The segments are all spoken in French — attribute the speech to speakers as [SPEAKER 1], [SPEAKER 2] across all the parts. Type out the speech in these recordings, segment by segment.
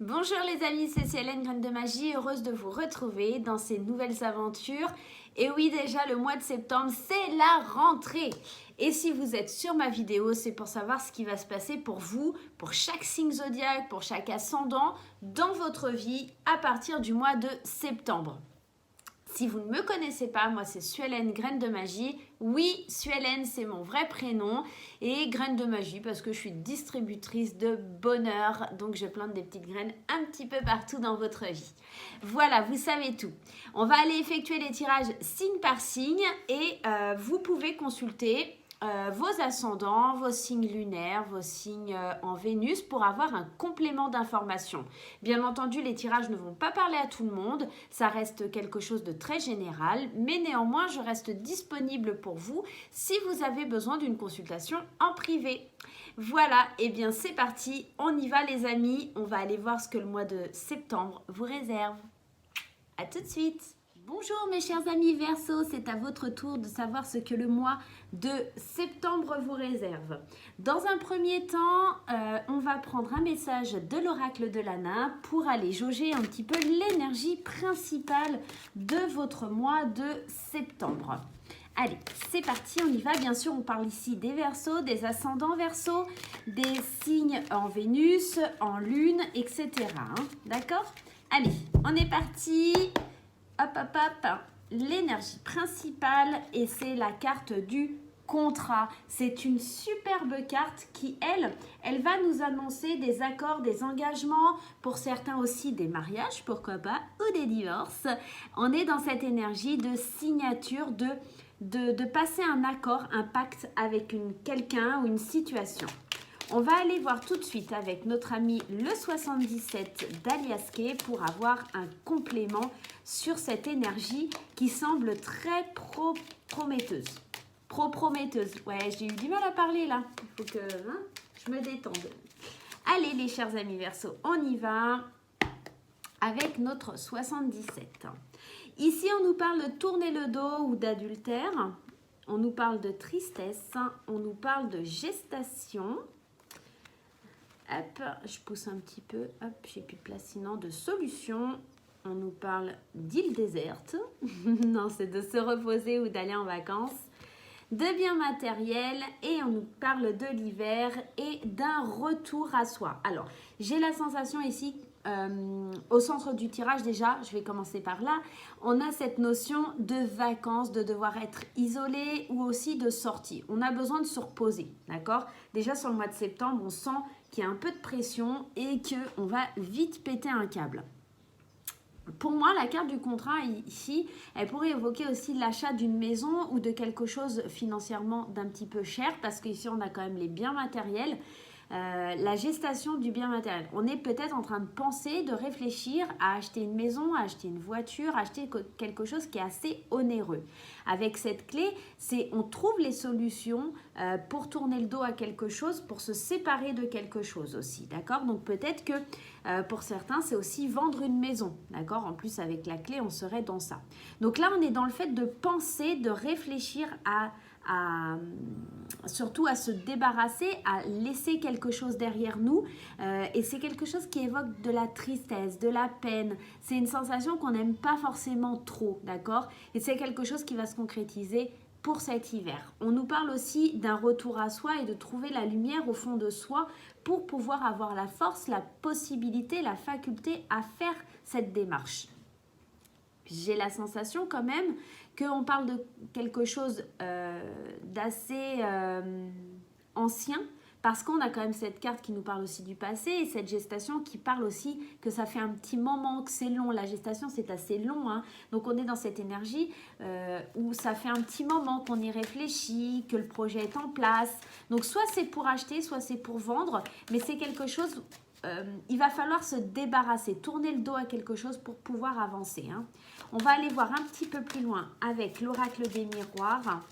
[SPEAKER 1] Bonjour les amis, c'est Célène Graine de Magie, heureuse de vous retrouver dans ces nouvelles aventures. Et oui, déjà le mois de septembre, c'est la rentrée. Et si vous êtes sur ma vidéo, c'est pour savoir ce qui va se passer pour vous, pour chaque signe zodiaque, pour chaque ascendant, dans votre vie à partir du mois de septembre. Si vous ne me connaissez pas, moi c'est Suelen Graine de Magie. Oui, Suelen c'est mon vrai prénom et Graine de Magie parce que je suis distributrice de bonheur. Donc je plante des petites graines un petit peu partout dans votre vie. Voilà, vous savez tout. On va aller effectuer les tirages signe par signe et vous pouvez consulter vos ascendants, vos signes lunaires, vos signes en Vénus pour avoir un complément d'information. Bien entendu, les tirages ne vont pas parler à tout le monde, ça reste quelque chose de très général, mais néanmoins, je reste disponible pour vous si vous avez besoin d'une consultation en privé. Voilà, et bien c'est parti, on y va les amis, on va aller voir ce que le mois de septembre vous réserve. À tout de suite. Bonjour mes chers amis Verseau, c'est à votre tour de savoir ce que le mois de septembre vous réserve. Dans un premier temps, on va prendre un message de l'oracle de Lana pour aller jauger un petit peu l'énergie principale de votre mois de septembre. Allez, c'est parti, on y va. Bien sûr, on parle ici des Verseaux, des ascendants Verseaux, des signes en Vénus, en Lune, etc. D'accord ? Allez, on est parti. Hop, hop, hop, l'énergie principale et c'est la carte du contrat. C'est une superbe carte qui, elle va nous annoncer des accords, des engagements, pour certains aussi des mariages, pourquoi pas, ou des divorces. On est dans cette énergie de signature, de passer un accord, un pacte avec quelqu'un ou une situation. On va aller voir tout de suite avec notre ami le 77 d'Aliaske pour avoir un complément sur cette énergie qui semble très prometteuse. Prometteuse. Ouais, j'ai eu du mal à parler là. Il faut que je me détende. Allez les chers amis Verseau, on y va avec notre 77. Ici, on nous parle de tourner le dos ou d'adultère. On nous parle de tristesse. On nous parle de gestation. Hop, je pousse un petit peu. Hop, j'ai plus de place sinon. De solution. On nous parle d'île déserte. Non, c'est de se reposer ou d'aller en vacances. De biens matériels. Et on nous parle de l'hiver et d'un retour à soi. Alors, j'ai la sensation ici, au centre du tirage déjà, je vais commencer par là, on a cette notion de vacances, de devoir être isolé ou aussi de sortie. On a besoin de se reposer, d'accord ? Déjà sur le mois de septembre, on sent qu'il y a un peu de pression et qu'on va vite péter un câble. Pour moi, la carte du contrat ici, elle pourrait évoquer aussi l'achat d'une maison ou de quelque chose financièrement d'un petit peu cher parce qu'ici, on a quand même les biens matériels. La gestation du bien matériel. On est peut-être en train de penser, de réfléchir à acheter une maison, à acheter une voiture, à acheter quelque chose qui est assez onéreux. Avec cette clé, on trouve les solutions pour tourner le dos à quelque chose, pour se séparer de quelque chose aussi, d'accord ? Donc peut-être que pour certains, c'est aussi vendre une maison, d'accord ? En plus, avec la clé, on serait dans ça. Donc là, on est dans le fait de penser, de réfléchir surtout à se débarrasser, à laisser quelque chose derrière nous. Et c'est quelque chose qui évoque de la tristesse, de la peine. C'est une sensation qu'on n'aime pas forcément trop, d'accord ? Et c'est quelque chose qui va se concrétiser pour cet hiver. On nous parle aussi d'un retour à soi et de trouver la lumière au fond de soi pour pouvoir avoir la force, la possibilité, la faculté à faire cette démarche. J'ai la sensation quand même qu'on parle de quelque chose d'assez ancien parce qu'on a quand même cette carte qui nous parle aussi du passé et cette gestation qui parle aussi que ça fait un petit moment, que c'est long. La gestation, c'est assez long. Donc, on est dans cette énergie où ça fait un petit moment qu'on y réfléchit, que le projet est en place. Donc, soit c'est pour acheter, soit c'est pour vendre, mais c'est quelque chose... il va falloir se débarrasser, tourner le dos à quelque chose pour pouvoir avancer. On va aller voir un petit peu plus loin avec l'oracle des miroirs.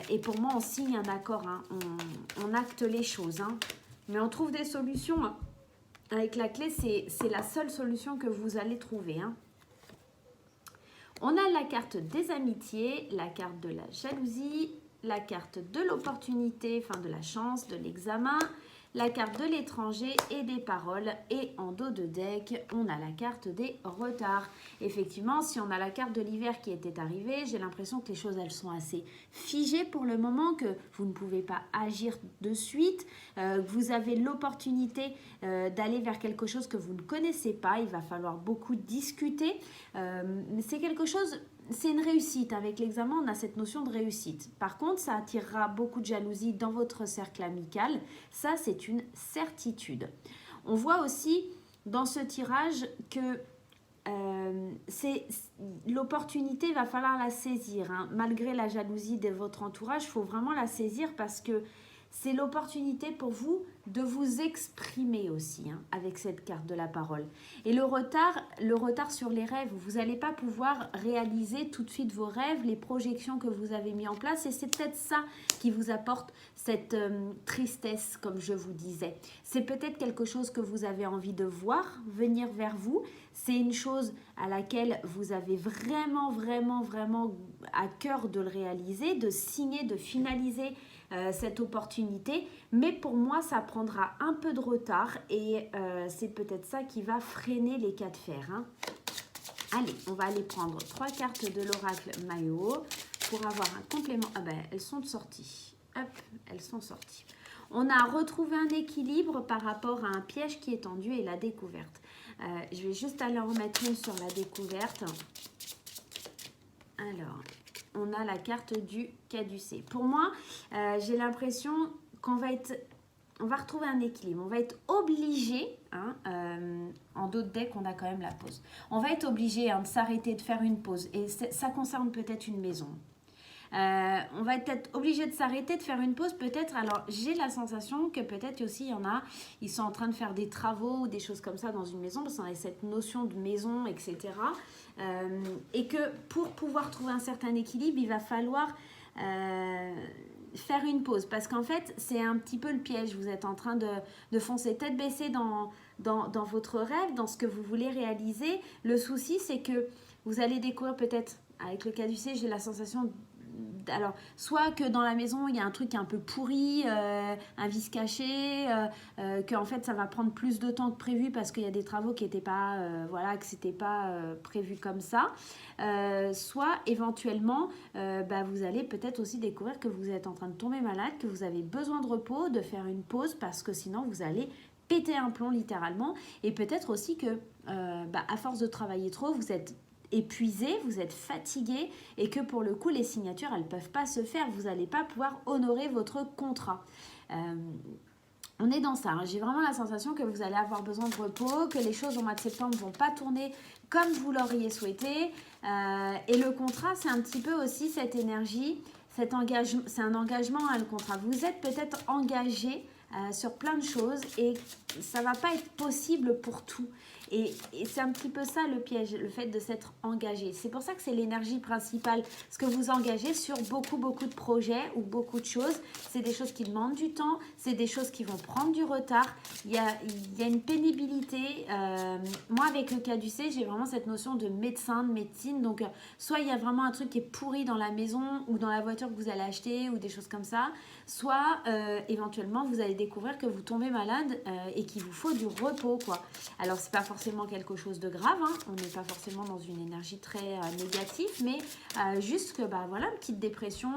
[SPEAKER 1] Et pour moi, on signe un accord, on acte les choses. Mais on trouve des solutions. Avec la clé, c'est la seule solution que vous allez trouver. On a la carte des amitiés, la carte de la jalousie, la carte de l'opportunité, enfin de la chance, de l'examen, la carte de l'étranger et des paroles. Et en dos de deck, on a la carte des retards. Effectivement, si on a la carte de l'hiver qui était arrivée, j'ai l'impression que les choses, elles sont assez figées pour le moment, que vous ne pouvez pas agir de suite. Vous avez l'opportunité d'aller vers quelque chose que vous ne connaissez pas. Il va falloir beaucoup discuter. C'est quelque chose... C'est une réussite. Avec l'examen, on a cette notion de réussite. Par contre, ça attirera beaucoup de jalousie dans votre cercle amical. Ça, c'est une certitude. On voit aussi dans ce tirage que l'opportunité, il va falloir la saisir. Hein. Malgré la jalousie de votre entourage, il faut vraiment la saisir parce que c'est l'opportunité pour vous de vous exprimer aussi hein, avec cette carte de la parole. Et le retard sur les rêves, vous n'allez pas pouvoir réaliser tout de suite vos rêves, les projections que vous avez mis en place. Et c'est peut-être ça qui vous apporte cette tristesse, comme je vous disais. C'est peut-être quelque chose que vous avez envie de voir venir vers vous. C'est une chose à laquelle vous avez vraiment à cœur de le réaliser, de signer, de finaliser cette opportunité, mais pour moi ça prendra un peu de retard et c'est peut-être ça qui va freiner les cas de fer hein. Allez, on va aller prendre 3 cartes de l'oracle Mayo pour avoir un complément. Ah ben elles sont sorties, hop, elles sont sorties. On a retrouvé un équilibre par rapport à un piège qui est tendu et la découverte. Je vais juste aller en remettre une sur la découverte. Alors, on a la carte du caducée. Pour moi, j'ai l'impression qu'on va retrouver un équilibre. On va être obligé, hein, en dos de deck, on a quand même la pause. On va être obligé hein, de s'arrêter, de faire une pause. Et ça concerne peut-être une maison. On va être obligé de s'arrêter, de faire une pause peut-être. Alors, j'ai la sensation que peut-être aussi, il y en a, ils sont en train de faire des travaux ou des choses comme ça dans une maison, parce qu'on a cette notion de maison, etc. Et que pour pouvoir trouver un certain équilibre, il va falloir faire une pause. Parce qu'en fait, c'est un petit peu le piège. Vous êtes en train de foncer tête baissée dans votre rêve, dans ce que vous voulez réaliser. Le souci, c'est que vous allez découvrir peut-être, avec le caducée, j'ai la sensation... Alors, soit que dans la maison, il y a un truc un peu pourri, un vice caché, qu'en fait, ça va prendre plus de temps que prévu parce qu'il y a des travaux qui n'étaient pas, voilà, que c'était pas prévu comme ça. Soit, éventuellement, vous allez peut-être aussi découvrir que vous êtes en train de tomber malade, que vous avez besoin de repos, de faire une pause parce que sinon, vous allez péter un plomb littéralement. Et peut-être aussi que, à force de travailler trop, vous êtes épuisé, vous êtes fatigué et que pour le coup les signatures elles peuvent pas se faire, vous n'allez pas pouvoir honorer votre contrat. On est dans ça, hein. J'ai vraiment la sensation que vous allez avoir besoin de repos, que les choses au mois de septembre vont pas tourner comme vous l'auriez souhaité et le contrat c'est un petit peu aussi cette énergie, cet engagement, c'est un engagement hein, le contrat. Vous êtes peut-être engagé sur plein de choses et ça va pas être possible pour tout. Et c'est un petit peu ça le piège, le fait de s'être engagé. C'est pour ça que c'est l'énergie principale. Parce que vous engagez sur beaucoup de projets ou beaucoup de choses. C'est des choses qui demandent du temps. C'est des choses qui vont prendre du retard. Il y a une pénibilité. Moi, avec le caducée, j'ai vraiment cette notion de médecin, de médecine. Donc, soit il y a vraiment un truc qui est pourri dans la maison ou dans la voiture que vous allez acheter ou des choses comme ça. Soit, éventuellement, vous allez découvrir que vous tombez malade et qu'il vous faut du repos, quoi. Alors, c'est pas forcément quelque chose de grave, hein. On n'est pas forcément dans une énergie très négative, mais juste que, voilà, une petite dépression,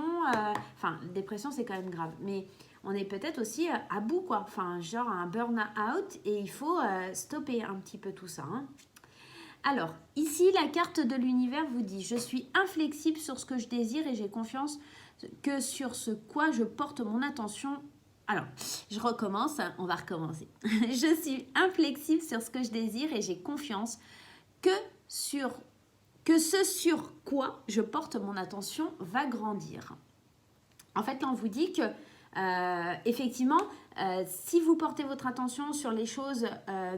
[SPEAKER 1] dépression, c'est quand même grave, mais on est peut-être aussi à bout, quoi, enfin, genre un burn-out, et il faut stopper un petit peu tout ça, hein. Alors, ici, la carte de l'univers vous dit « Je suis inflexible sur ce que je désire et j'ai confiance que sur ce quoi je porte mon attention. » Alors, je recommence, on va recommencer. Je suis inflexible sur ce que je désire et j'ai confiance que ce sur quoi je porte mon attention va grandir. En fait, là, on vous dit que, effectivement, si vous portez votre attention sur les choses,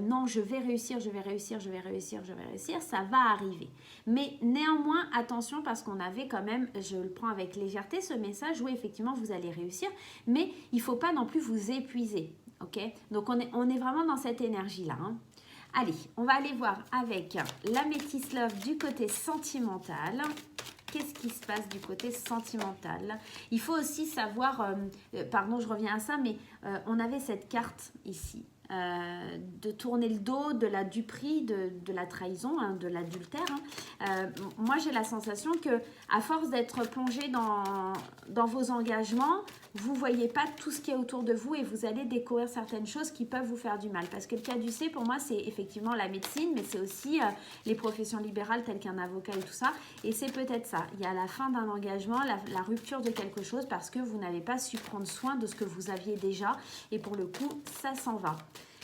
[SPEAKER 1] non, je vais réussir, ça va arriver. Mais néanmoins, attention, parce qu'on avait quand même, je le prends avec légèreté, ce message où effectivement, vous allez réussir, mais il ne faut pas non plus vous épuiser, ok? Donc, on est vraiment dans cette énergie-là, hein. Allez, on va aller voir avec l'améthyste love du côté sentimental. qu'est-ce qui se passe du côté sentimental? Il faut aussi savoir, pardon, je reviens à ça, mais on avait cette carte ici. De tourner le dos de la duperie, de la trahison, hein, de l'adultère. Hein. Moi, j'ai la sensation que à force d'être plongé dans vos engagements, vous ne voyez pas tout ce qui est autour de vous et vous allez découvrir certaines choses qui peuvent vous faire du mal. Parce que le caducée, pour moi, c'est effectivement la médecine, mais c'est aussi les professions libérales telles qu'un avocat et tout ça. Et c'est peut-être ça. Il y a la fin d'un engagement, la rupture de quelque chose parce que vous n'avez pas su prendre soin de ce que vous aviez déjà. Et pour le coup, ça s'en va.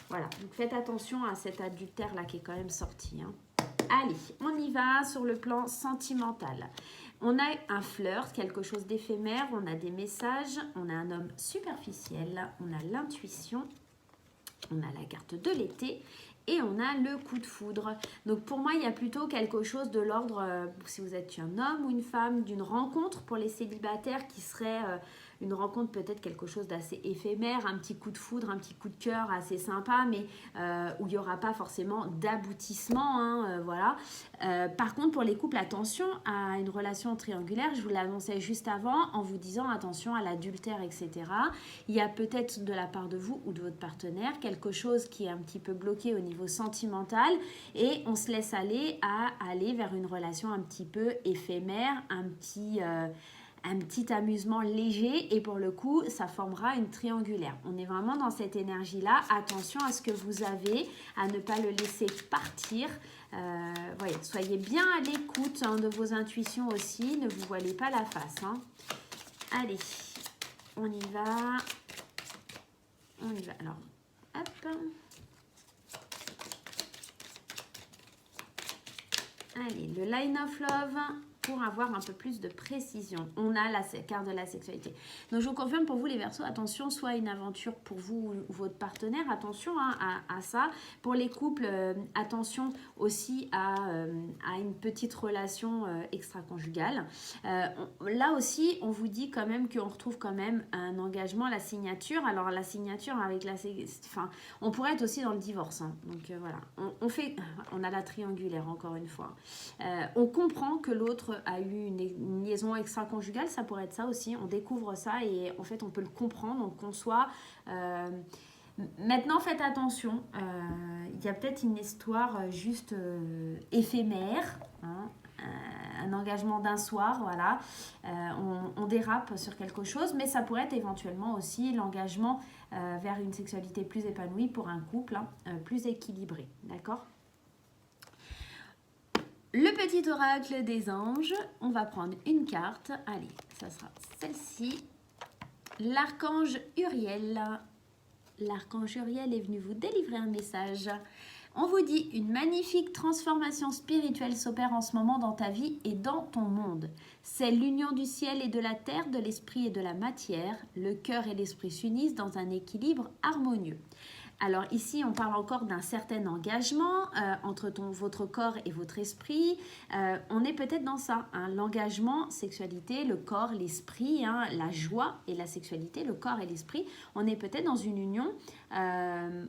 [SPEAKER 1] Voilà, donc faites attention à cet adultère-là qui est quand même sorti. Hein. Allez, on y va sur le plan sentimental. On a un flirt, quelque chose d'éphémère, on a des messages, on a un homme superficiel, on a l'intuition, on a la carte de l'été et on a le coup de foudre. Donc pour moi, il y a plutôt quelque chose de l'ordre, si vous êtes un homme ou une femme, d'une rencontre pour les célibataires qui serait une rencontre peut-être quelque chose d'assez éphémère, un petit coup de foudre, un petit coup de cœur assez sympa, mais où il n'y aura pas forcément d'aboutissement. Hein, voilà. Par contre, pour les couples, attention à une relation triangulaire. Je vous l'annonçais juste avant en vous disant attention à l'adultère, etc. Il y a peut-être de la part de vous ou de votre partenaire quelque chose qui est un petit peu bloqué au niveau sentimental et on se laisse aller vers une relation un petit peu éphémère, un petit amusement léger et pour le coup, ça formera une triangulaire. On est vraiment dans cette énergie-là. Attention à ce que vous avez, à ne pas le laisser partir. Voyez, soyez bien à l'écoute hein, de vos intuitions aussi. Ne vous voilez pas la face. Hein. Allez, on y va. On y va. Alors, hop. Allez, le Line of Love pour avoir un peu plus de précision. On a la carte de la sexualité. Donc, je vous confirme pour vous les Verseaux, attention, soit une aventure pour vous ou votre partenaire, attention hein, à ça. Pour les couples, attention aussi à une petite relation extra-conjugale. Là aussi, on vous dit quand même qu'on retrouve quand même un engagement, la signature. Alors, la signature avec on pourrait être aussi dans le divorce. Hein. Donc, voilà. On a la triangulaire, encore une fois. On comprend que l'autre a eu une liaison extra-conjugale, ça pourrait être ça aussi, on découvre ça et en fait on peut le comprendre, on conçoit. Maintenant faites attention, il y a peut-être une histoire juste éphémère, hein, un engagement d'un soir, voilà, on dérape sur quelque chose, mais ça pourrait être éventuellement aussi l'engagement vers une sexualité plus épanouie pour un couple hein, plus équilibré, d'accord ? Le petit oracle des anges, on va prendre une carte. Allez, ça sera celle-ci. L'archange Uriel. L'archange Uriel est venu vous délivrer un message. On vous dit une magnifique transformation spirituelle s'opère en ce moment dans ta vie et dans ton monde. C'est l'union du ciel et de la terre, de l'esprit et de la matière. Le cœur et l'esprit s'unissent dans un équilibre harmonieux. Alors ici, on parle encore d'un certain engagement entre votre corps et votre esprit. On est peut-être dans ça, hein, l'engagement, sexualité, le corps, l'esprit, hein, la joie et la sexualité, le corps et l'esprit. On est peut-être dans une union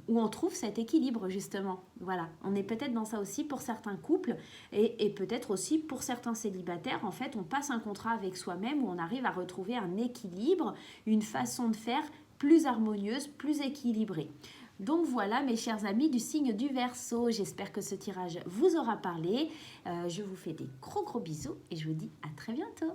[SPEAKER 1] où on trouve cet équilibre justement. Voilà, on est peut-être dans ça aussi pour certains couples et peut-être aussi pour certains célibataires. En fait, on passe un contrat avec soi-même où on arrive à retrouver un équilibre, une façon de faire plus harmonieuse, plus équilibrée. Donc voilà mes chers amis du signe du Verseau, j'espère que ce tirage vous aura parlé. Je vous fais des gros bisous et je vous dis à très bientôt.